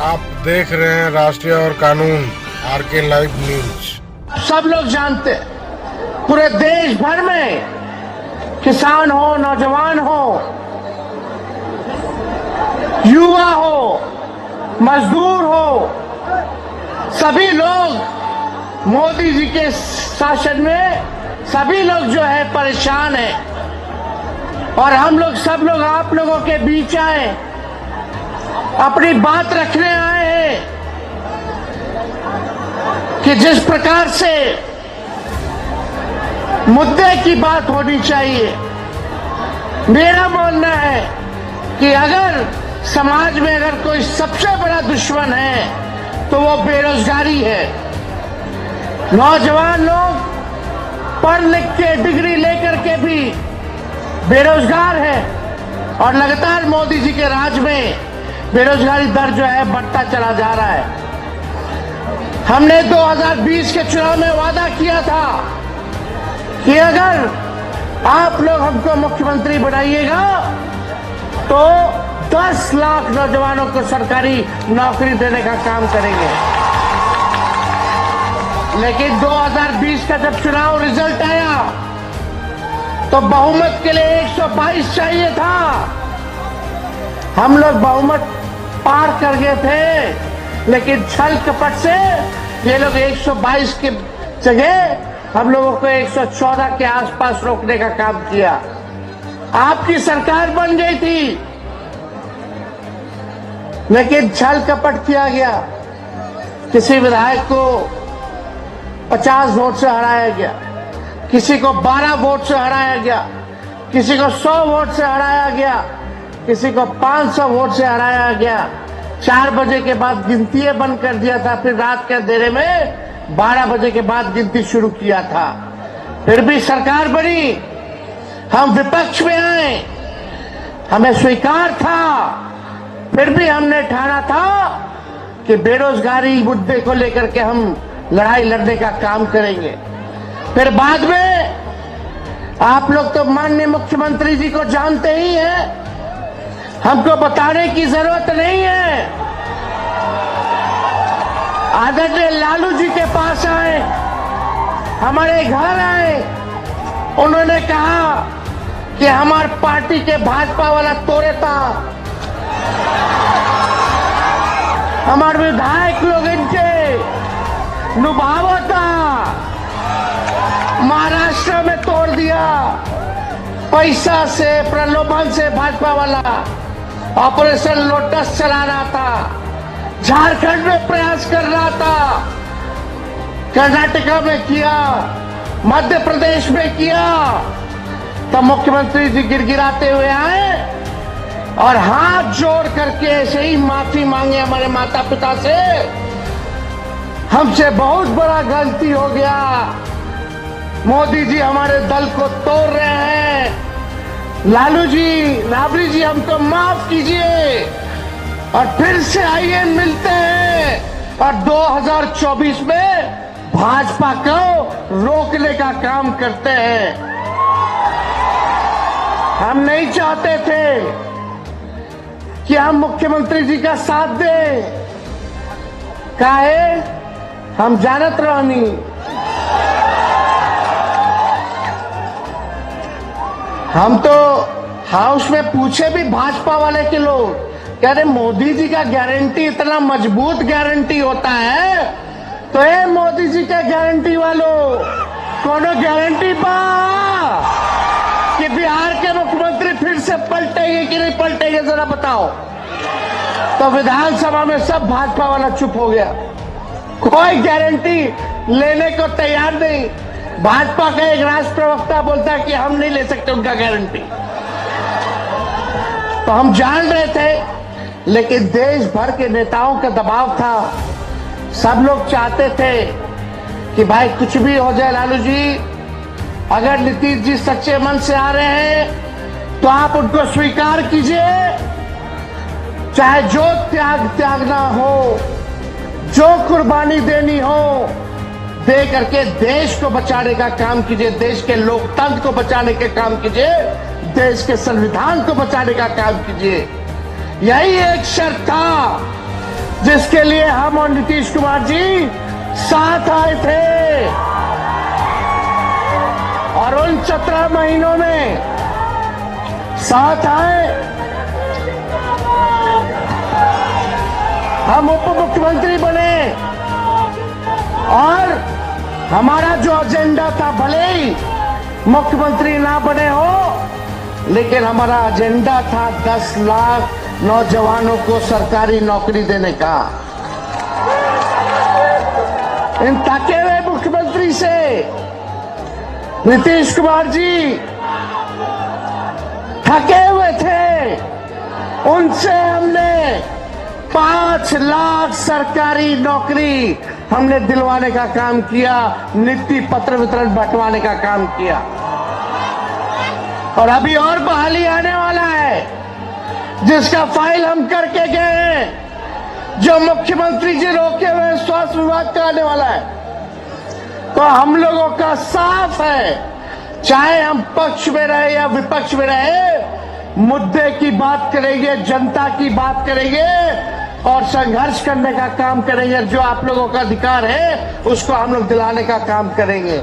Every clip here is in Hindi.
आप देख रहे हैं राष्ट्रीय और कानून आरके लाइव न्यूज। सब लोग जानते हैं, पूरे देश भर में किसान हो, नौजवान हो, युवा हो, मजदूर हो, सभी लोग मोदी जी के शासन में सभी लोग जो है परेशान हैं। और हम लोग सब लोग आप लोगों के बीच आए, अपनी बात रखने आए हैं कि जिस प्रकार से मुद्दे की बात होनी चाहिए। मेरा मानना है कि अगर समाज में अगर कोई सबसे बड़ा दुश्मन है तो वो बेरोजगारी है। नौजवान लोग पढ़ लिख के डिग्री लेकर के भी बेरोजगार है और लगातार मोदी जी के राज में बेरोजगारी दर जो है बढ़ता चला जा रहा है। हमने 2020 के चुनाव में वादा किया था कि अगर आप लोग हमको मुख्यमंत्री बनाइएगा तो 10 लाख नौजवानों को सरकारी नौकरी देने का काम करेंगे। लेकिन 2020 का जब चुनाव रिजल्ट आया तो बहुमत के लिए 122 चाहिए था। हम लोग बहुमत पार कर गए थे, लेकिन छल कपट से ये लोग 122 के जगह हम लोगों को 114 के आसपास रोकने का काम किया। आपकी सरकार बन गई थी, लेकिन छल कपट किया गया। किसी विधायक को 50 वोट से हराया गया, किसी को 12 वोट से हराया गया, किसी को 100 वोट से हराया गया, किसी को 500 वोट से हराया गया। 4 बजे के बाद गिनती बंद कर दिया था, फिर रात के अंधेरे में 12 बजे के बाद गिनती शुरू किया था। फिर भी सरकार बनी, हम विपक्ष में आए, हमें स्वीकार था, फिर भी हमने ठाना था कि बेरोजगारी मुद्दे को लेकर के हम लड़ाई लड़ने का काम करेंगे। फिर बाद में आप लोग तो माननीय मुख्यमंत्री जी को जानते ही हैं, हमको बताने की जरूरत नहीं है। आदरणीय लालू जी के पास आए, हमारे घर आए, उन्होंने कहा कि हमारी पार्टी के भाजपा वाला तोड़े था, हमारे विधायक लोग इनके नुभावा था, महाराष्ट्र में तोड़ दिया, पैसा से प्रलोभन से भाजपा वाला ऑपरेशन लोटस चला रहा था, झारखंड में प्रयास कर रहा था, कर्नाटका में किया, मध्य प्रदेश में किया। तब मुख्यमंत्री जी गिड़गिड़ाते हुए आए और हाथ जोड़ करके ऐसे ही माफी मांगे हमारे माता पिता से, हमसे बहुत बड़ा गलती हो गया, मोदी जी हमारे दल को तोड़ रहे हैं, लालू जी, राबड़ी जी हमको माफ कीजिए और फिर से आइए मिलते हैं और 2024 में भाजपा को रोकने का काम करते हैं। हम नहीं चाहते थे कि हम मुख्यमंत्री जी का साथ दें, काहे हम जानत रहनी हम तो हाउस में पूछे भी भाजपा वाले के लोग कह रहे मोदी जी का गारंटी इतना मजबूत गारंटी होता है, तो ये मोदी जी का गारंटी वालों कोनो गारंटी पा कि बिहार के मुख्यमंत्री फिर से पलटेंगे कि नहीं पलटेंगे, जरा बताओ। तो विधानसभा में सब भाजपा वाला चुप हो गया, कोई गारंटी लेने को तैयार नहीं। भाजपा का एक राष्ट्र प्रवक्ता बोलता है कि हम नहीं ले सकते उनका गारंटी। तो हम जान रहे थे, लेकिन देश भर के नेताओं का दबाव था, सब लोग चाहते थे कि भाई कुछ भी हो जाए लालू जी, अगर नीतीश जी सच्चे मन से आ रहे हैं तो आप उनको स्वीकार कीजिए, चाहे जो त्यागना हो, जो कुर्बानी देनी हो, दे करके देश को बचाने का काम कीजिए, देश के लोकतंत्र को बचाने का काम कीजिए, देश के संविधान को बचाने का काम कीजिए। यही एक शर्त था जिसके लिए हम और नीतीश कुमार जी साथ आए थे। और उन 17 महीनों में साथ आए, हम उप मुख्यमंत्री बने और हमारा जो एजेंडा था, भले ही मुख्यमंत्री ना बने हो, लेकिन हमारा एजेंडा था 10 लाख नौजवानों को सरकारी नौकरी देने का। इन थके हुए मुख्यमंत्री से नीतीश कुमार जी थके हुए थे, उनसे हमने 5 लाख सरकारी नौकरी हमने दिलवाने का काम किया, नियुक्ति पत्र वितरण बंटवाने का काम किया। और अभी और बहाली आने वाला है, जिसका फाइल हम करके गए हैं, जो मुख्यमंत्री जी रोके हुए स्वास्थ्य विभाग का आने वाला है। तो हम लोगों का साफ है, चाहे हम पक्ष में रहे या विपक्ष में रहे, मुद्दे की बात करेंगे, जनता की बात करेंगे और संघर्ष करने का काम करेंगे। जो आप लोगों का अधिकार है उसको हम लोग दिलाने का काम करेंगे।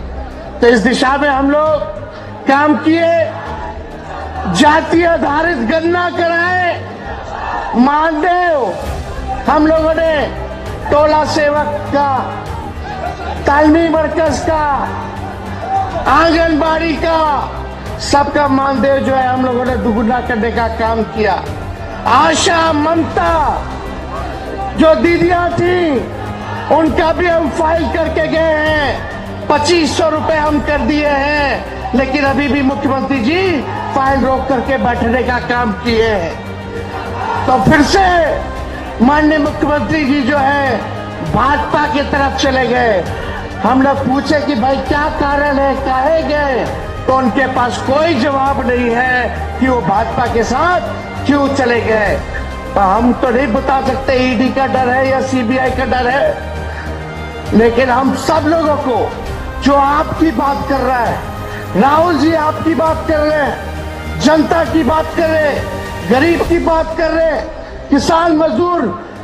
तो इस दिशा में हम लोग काम किए, जाति आधारित गणना कराए, मानदेय हम लोगों ने टोला सेवक का, तालमी मरकज का, आंगनबाड़ी का, सबका मानदेय जो है हम लोगों ने दुगुना करने का काम किया। आशा, ममता जो दीदियां थी, उनका भी हम फाइल करके गए हैं, 2500 रुपए हम कर दिए हैं, लेकिन अभी भी मुख्यमंत्री जी फाइल रोक करके बैठने का काम किए हैं। तो फिर से माननीय मुख्यमंत्री जी जो है भाजपा की तरफ चले गए। हम लोग पूछे कि भाई क्या कारण है, काहे गए, तो उनके पास कोई जवाब नहीं है कि वो भाजपा के साथ क्यों चले गए। तो हम तो नहीं बता सकते ईडी का डर है या सीबीआई का डर है, लेकिन हम सब लोगों को, जो आपकी बात कर रहा है, राहुल जी आपकी बात कर रहे हैं, जनता की बात कर रहे हैं, गरीब की बात कर रहे हैं, किसान मजदूर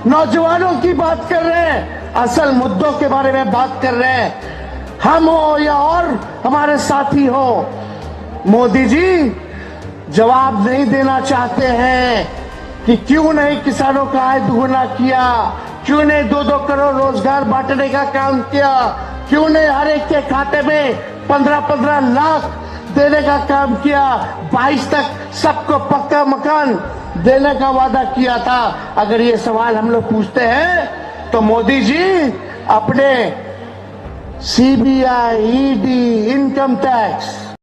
नौजवानों की बात कर रहे हैं, असल मुद्दों के बारे में बात कर रहे हैं। हम हो या और हमारे साथी हो, मोदी जी जवाब नहीं देना चाहते हैं कि क्यों नहीं किसानों का आय दुगुना किया, क्यों नहीं 2-2 करोड़ रोजगार बांटने का काम किया, क्यों नहीं हर एक के खाते में 15-15 लाख देने का काम किया, 22 तक सबको पक्का मकान देने का वादा किया था। अगर ये सवाल हम लोग पूछते हैं तो मोदी जी अपने सीबीआई, ईडी, इनकम टैक्स